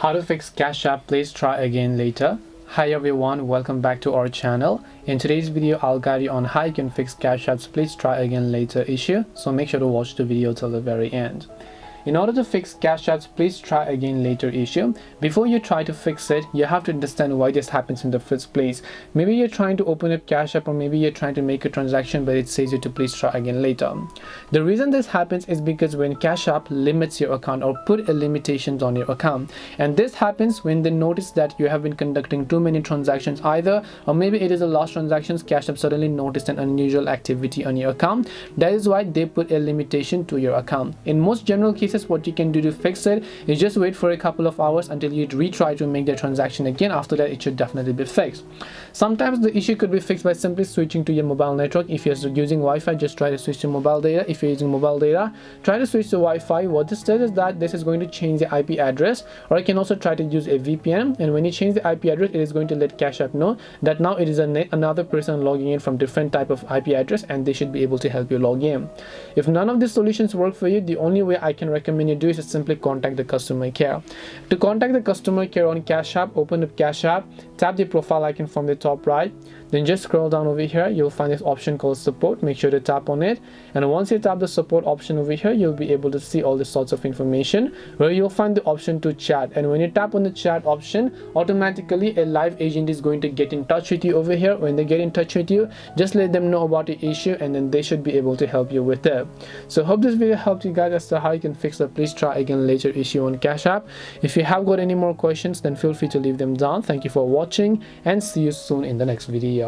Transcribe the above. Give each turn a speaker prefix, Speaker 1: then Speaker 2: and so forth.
Speaker 1: How to fix Cash App, please try again later. Hi everyone, welcome back to our channel. In today's video, I'll guide you on how you can fix Cash App's please try again later issue, so make sure to watch the video till the very end. In order to fix Cash App's please try again later issue, before you try to fix it, you have to understand why this happens in the first place. Maybe you're trying to open up Cash App, or maybe you're trying to make a transaction but it says you to please try again later. The reason this happens is because when Cash App limits your account or put a limitations on your account, and this happens when they notice that you have been conducting too many transactions either, or maybe it is the last transactions Cash App suddenly noticed an unusual activity on your account. That is why they put a limitation to your account. In most general cases, what you can do to fix it is just wait for a couple of hours until you retry to make the transaction again. After that, it should definitely be fixed. Sometimes the issue could be fixed by simply switching to your mobile network. If you're using Wi-Fi, just try to switch to mobile data. If you're using mobile data, try to switch to Wi-Fi. What this does is that this is going to change the IP address, or you can also try to use a VPN, and when you change the IP address, it is going to let Cash App know that now it is another person logging in from different type of IP address, and they should be able to help you log in. If none of these solutions work for you, the only way I can recommend you do is to simply contact the customer care. To contact the customer care on Cash App, open up Cash App, tap the profile icon from the top right, then just scroll down over here. You'll find this option called support. Make sure to tap on it, and once you tap the support option over here, you'll be able to see all the sorts of information where you'll find the option to chat. And when you tap on the chat option, automatically a live agent is going to get in touch with you over here. When they get in touch with you, just let them know about the issue, and then they should be able to help you with it. So hope this video helped you guys as to how you can fix the please try again later issue on Cash App. If you have got any more questions, then feel free to leave them down. Thank you for watching, and see you soon in the next video.